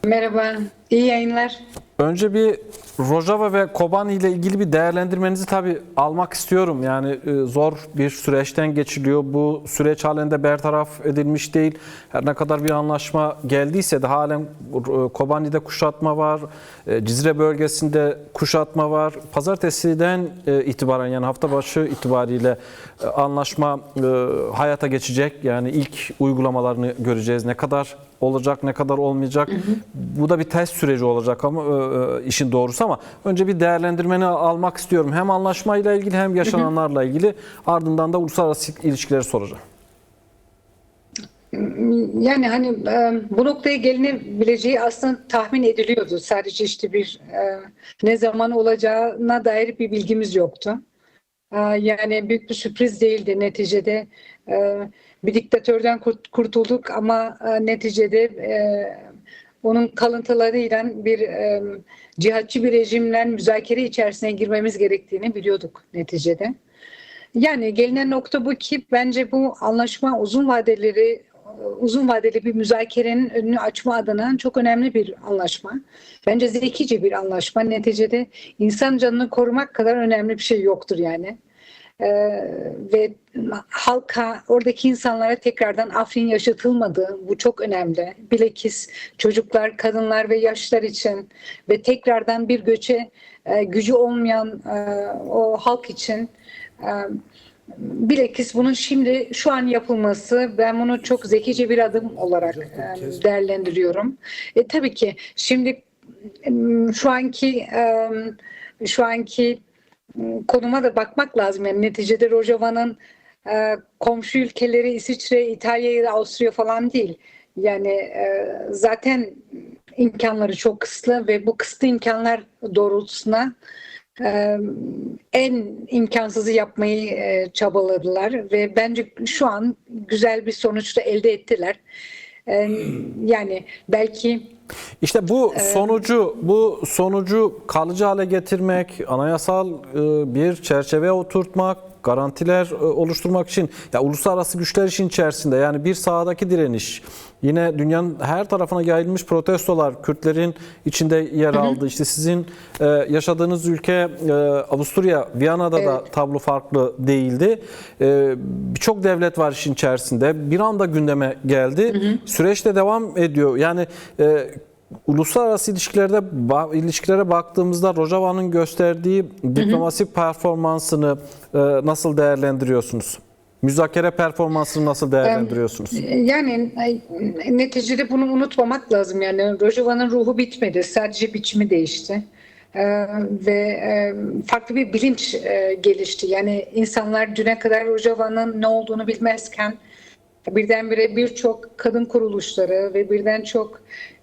Merhaba, iyi yayınlar. Önce bir Rojava ve Kobani ile ilgili bir değerlendirmenizi tabii almak istiyorum. Yani zor bir süreçten geçiliyor. Bu süreç halen de bertaraf edilmiş değil. Her ne kadar bir anlaşma geldiyse de halen Kobani'de kuşatma var. Cizre bölgesinde kuşatma var. Pazartesiden itibaren yani hafta başı itibariyle anlaşma hayata geçecek. Yani ilk uygulamalarını göreceğiz. Ne kadar olacak, ne kadar olmayacak. Bu da bir test süreci olacak ama işin doğrusu, ama önce bir değerlendirmeni almak istiyorum. Hem anlaşmayla ilgili hem yaşananlarla ilgili, ardından da uluslararası ilişkileri soracağım. Yani hani bu noktaya gelinebileceği aslında tahmin ediliyordu. Sadece işte ne zaman olacağına dair bir bilgimiz yoktu. Yani büyük bir sürpriz değildi neticede. Bir diktatörden kurtulduk ama neticede onun kalıntılarıyla cihatçı bir rejimle müzakere içerisine girmemiz gerektiğini biliyorduk neticede. Yani gelinen nokta bu ki bence bu anlaşma uzun vadeli bir müzakerenin önünü açma adına çok önemli bir anlaşma. Bence zekice bir anlaşma. Neticede insan canını korumak kadar önemli bir şey yoktur yani. Ve halka, oradaki insanlara tekrardan Afrin yaşatılmadı. Bu çok önemli. Bilakis çocuklar, kadınlar ve yaşlılar için ve tekrardan bir göçe gücü olmayan o halk için bilakis bunun şimdi şu an yapılması, ben bunu çok zekice bir adım olarak değerlendiriyorum. Tabii ki şimdi şu anki şu anki konuma da bakmak lazım. Yani neticede Rojava'nın komşu ülkeleri İsviçre, İtalya ya da Avusturya falan değil. Yani zaten imkanları çok kısıtlı ve bu kısıtlı imkanlar doğrultusuna en imkansızı yapmayı çabaladılar ve bence şu an güzel bir sonuç da elde ettiler. Yani belki İşte bu sonucu kalıcı hale getirmek, anayasal bir çerçeve oturtmak, garantiler oluşturmak için, ya uluslararası güçler işin içerisinde, yani bir sahadaki direniş, yine dünyanın her tarafına yayılmış protestolar, Kürtlerin içinde yer aldı. İşte sizin yaşadığınız ülke Avusturya, Viyana'da da tablo farklı değildi. Birçok devlet var işin içerisinde. Bir anda gündeme geldi. Süreç de devam ediyor. Yani uluslararası ilişkilere baktığımızda Rojava'nın gösterdiği diplomasi performansını nasıl değerlendiriyorsunuz? Müzakere performansını nasıl değerlendiriyorsunuz? Yani neticede bunu unutmamak lazım. Yani Rojava'nın ruhu bitmedi. Sadece biçimi değişti. Ve farklı bir bilinç gelişti. Yani insanlar düne kadar Rojava'nın ne olduğunu bilmezken birdenbire birçok kadın kuruluşları ve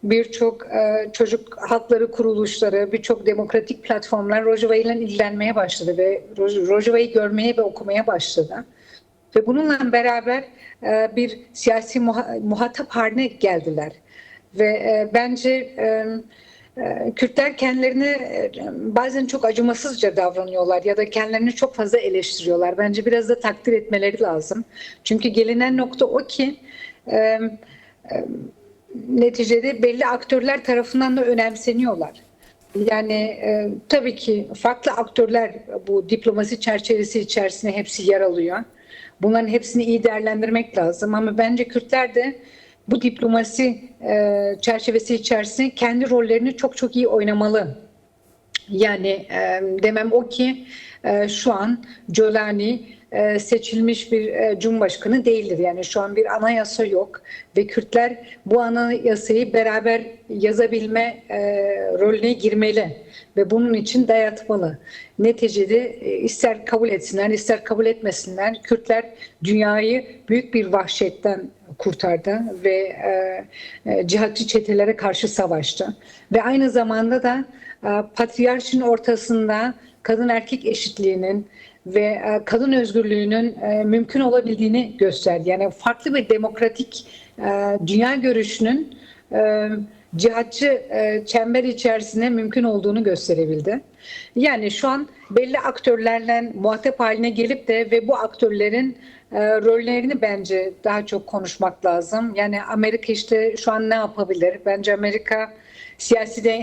birçok çocuk hakları kuruluşları, birçok demokratik platformlar Rojava ile ilgilenmeye başladı ve Rojava'yı görmeye ve okumaya başladı. Ve bununla beraber bir siyasi muhatap haline geldiler. Ve bence Kürtler kendilerini bazen çok acımasızca davranıyorlar ya da kendilerini çok fazla eleştiriyorlar. Bence biraz da takdir etmeleri lazım. Çünkü gelinen nokta o ki neticede belli aktörler tarafından da önemseniyorlar. Yani tabii ki farklı aktörler bu diplomasi çerçevesi içerisinde hepsi yer alıyor. Bunların hepsini iyi değerlendirmek lazım ama bence Kürtler de bu diplomasi çerçevesi içerisinde kendi rollerini çok çok iyi oynamalı. Yani demem o ki şu an Jolani seçilmiş bir cumhurbaşkanı değildir. Yani şu an bir anayasa yok ve Kürtler bu anayasayı beraber yazabilme rolüne girmeli ve bunun için dayatmalı. Neticede ister kabul etsinler ister kabul etmesinler, Kürtler dünyayı büyük bir vahşetten kurtardı ve cihatçı çetelere karşı savaştı. Ve aynı zamanda da patriarşin ortasında kadın erkek eşitliğinin ve kadın özgürlüğünün mümkün olabildiğini gösterdi. Yani farklı bir demokratik dünya görüşünün cihatçı çember içerisinde mümkün olduğunu gösterebildi. Yani şu an belli aktörlerle muhatap haline gelip de ve bu aktörlerin rollerini bence daha çok konuşmak lazım. Yani Amerika işte şu an ne yapabilir? Bence Amerika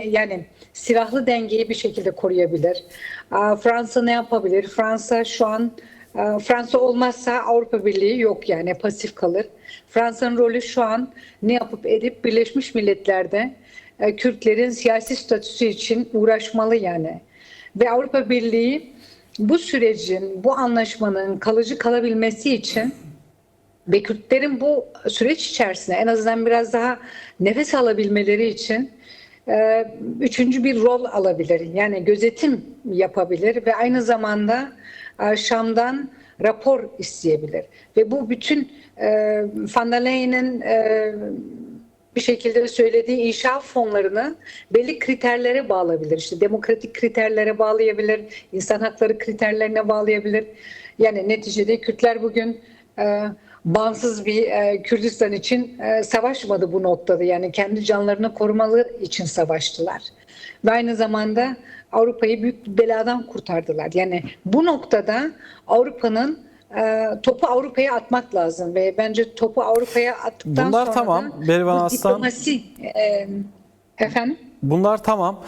yani silahlı dengeyi bir şekilde koruyabilir. Fransa ne yapabilir? Fransa şu an Fransa olmazsa Avrupa Birliği yok, yani pasif kalır. Fransa'nın rolü şu an ne yapıp edip Birleşmiş Milletler'de Kürtlerin siyasi statüsü için uğraşmalı yani. Ve Avrupa Birliği bu sürecin, bu anlaşmanın kalıcı kalabilmesi için ve Kürtlerin bu süreç içerisinde en azından biraz daha nefes alabilmeleri için üçüncü bir rol alabilir. Yani gözetim yapabilir ve aynı zamanda Şam'dan rapor isteyebilir. Ve bu bütün Van der Leyen'in bir şekilde söylediği inşaat fonlarını belli kriterlere bağlayabilir. İşte demokratik kriterlere bağlayabilir, insan hakları kriterlerine bağlayabilir. Yani neticede Kürtler bugün bağımsız bir Kürdistan için savaşmadı bu noktada. Yani kendi canlarını korumaları için savaştılar. Ve aynı zamanda Avrupa'yı büyük bir beladan kurtardılar. Yani bu noktada Avrupa'nın topu Avrupa'ya atmak lazım ve bence topu Avrupa'ya attıktan Bunlar sonra tamam. da Berivan bu Aslan. diplomasi efendim. Bunlar tamam.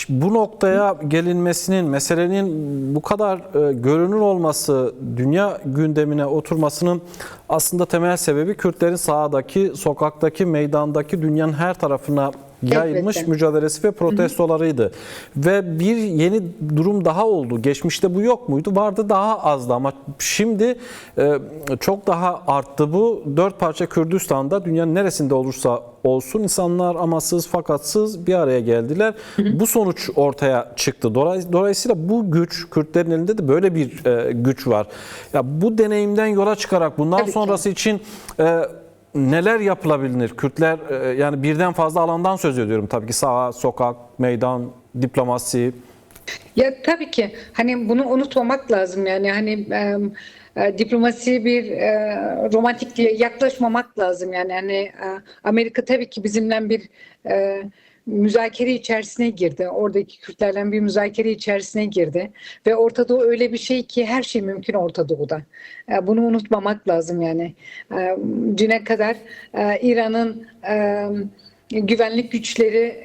Bu noktaya gelinmesinin, meselenin bu kadar görünür olması, dünya gündemine oturmasının aslında temel sebebi Kürtlerin sahadaki, sokaktaki, meydandaki dünyanın her tarafına yayılmış Elbette. mücadelesi ve protestolarıydı. Ve bir yeni durum daha oldu. Geçmişte bu yok muydu? Vardı, daha azdı ama şimdi çok daha arttı bu. Dört parça Kürdistan'da dünyanın neresinde olursa olsun insanlar amasız fakatsız bir araya geldiler. Bu sonuç ortaya çıktı. Dolayısıyla bu güç, Kürtlerin elinde de böyle bir güç var. Ya bu deneyimden yola çıkarak bundan Tabii ki. sonrası için neler yapılabilir? Kürtler yani birden fazla alandan söz ediyorum tabii ki, saha, sokak, meydan, diplomasi. Ya tabii ki hani bunu unutmamak lazım, yani hani diplomasi bir romantik diye yaklaşmamak lazım, yani hani Amerika tabii ki bizimle bir müzakere içerisine girdi. Oradaki Kürtlerle bir müzakere içerisine girdi ve Orta Doğu öyle bir şey ki her şey mümkün Orta Doğu'da. Bunu unutmamak lazım yani. Düne kadar İran'ın güvenlik güçleri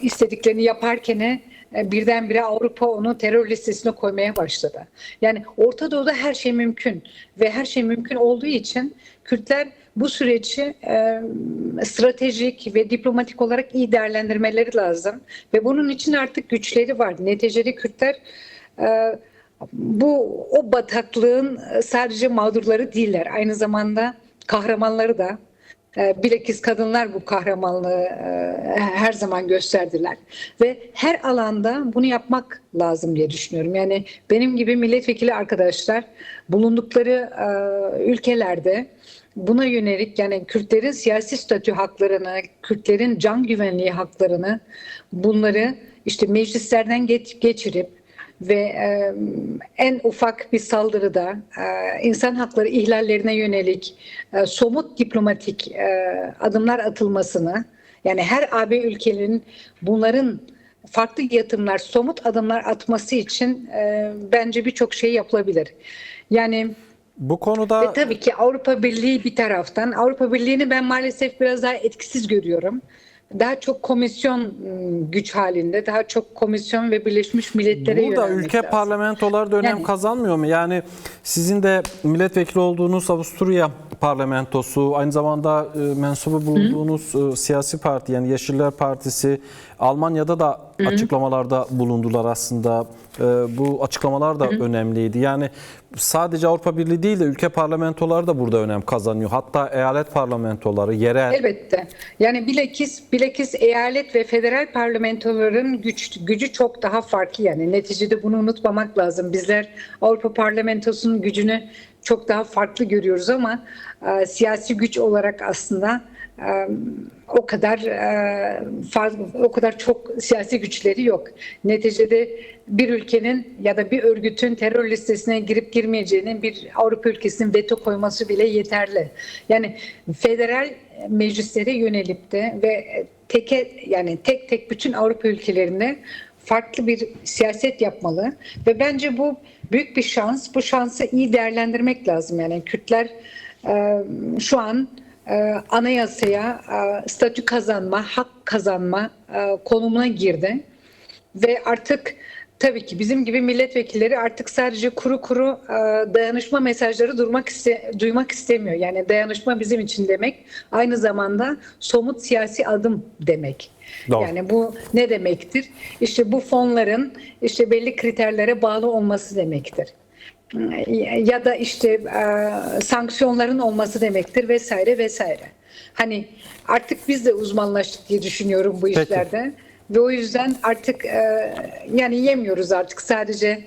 istediklerini yaparken birdenbire Avrupa onu terör listesine koymaya başladı. Yani Orta Doğu'da her şey mümkün ve her şey mümkün olduğu için Kürtler bu süreci stratejik ve diplomatik olarak iyi değerlendirmeleri lazım ve bunun için artık güçleri var. Neticede Kürtler o bataklığın sadece mağdurları değiller, aynı zamanda kahramanları da. Bilakis kadınlar bu kahramanlığı her zaman gösterdiler ve her alanda bunu yapmak lazım diye düşünüyorum. Yani benim gibi milletvekili arkadaşlar bulundukları ülkelerde buna yönelik, yani Kürtlerin siyasi statü haklarını, Kürtlerin can güvenliği haklarını, bunları işte meclislerden geçirip ve en ufak bir saldırıda insan hakları ihlallerine yönelik somut diplomatik adımlar atılmasını, yani her AB ülkenin bunların farklı yatımlar, somut adımlar atması için bence birçok şey yapılabilir. Yani Bu konuda ve tabii ki Avrupa Birliği bir taraftan. Avrupa Birliği'ni ben maalesef biraz daha etkisiz görüyorum. Daha çok komisyon güç halinde, daha çok komisyon ve Birleşmiş Milletler'e burada yönelmek ülke lazım. parlamentoları da önem Yani- kazanmıyor mu? Yani sizin de milletvekili olduğunuz Avusturya parlamentosu, aynı zamanda mensubu bulunduğunuz siyasi parti, yani Yeşiller Partisi, Almanya'da da açıklamalarda bulundular aslında. Bu açıklamalar da önemliydi. Yani sadece Avrupa Birliği değil de ülke parlamentoları da burada önem kazanıyor. Hatta eyalet parlamentoları, yerel. Elbette. Yani bilakis eyalet ve federal parlamentoların gücü çok daha farklı yani. Neticede bunu unutmamak lazım. Bizler Avrupa Parlamentosu'nun gücünü çok daha farklı görüyoruz ama siyasi güç olarak aslında o kadar fazla, o kadar çok siyasi güçleri yok. Neticede bir ülkenin ya da bir örgütün terör listesine girip girmeyeceğinin bir Avrupa ülkesinin veto koyması bile yeterli. Yani federal meclislere yönelip de ve tek tek bütün Avrupa ülkelerinde farklı bir siyaset yapmalı ve bence bu büyük bir şans. Bu şansı iyi değerlendirmek lazım. Yani Kürtler şu an anayasaya statü kazanma, hak kazanma konumuna girdi ve artık tabii ki bizim gibi milletvekilleri artık sadece kuru kuru dayanışma mesajları duymak istemiyor. Yani dayanışma bizim için demek aynı zamanda somut siyasi adım demek. Doğru. Yani bu ne demektir? İşte bu fonların işte belli kriterlere bağlı olması demektir. Ya da işte sanksiyonların olması demektir vesaire vesaire. Hani artık biz de uzmanlaştık diye düşünüyorum bu işlerde. Ve o yüzden artık yani yemiyoruz artık sadece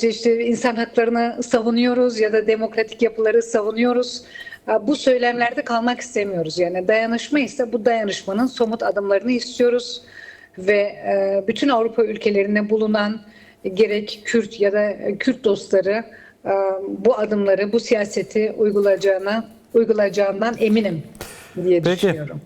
işte insan haklarını savunuyoruz ya da demokratik yapıları savunuyoruz. Bu söylemlerde kalmak istemiyoruz. Yani dayanışma ise bu dayanışmanın somut adımlarını istiyoruz ve bütün Avrupa ülkelerinde bulunan gerek Kürt ya da Kürt dostları bu adımları, bu siyaseti uygulayacağından eminim diye düşünüyorum.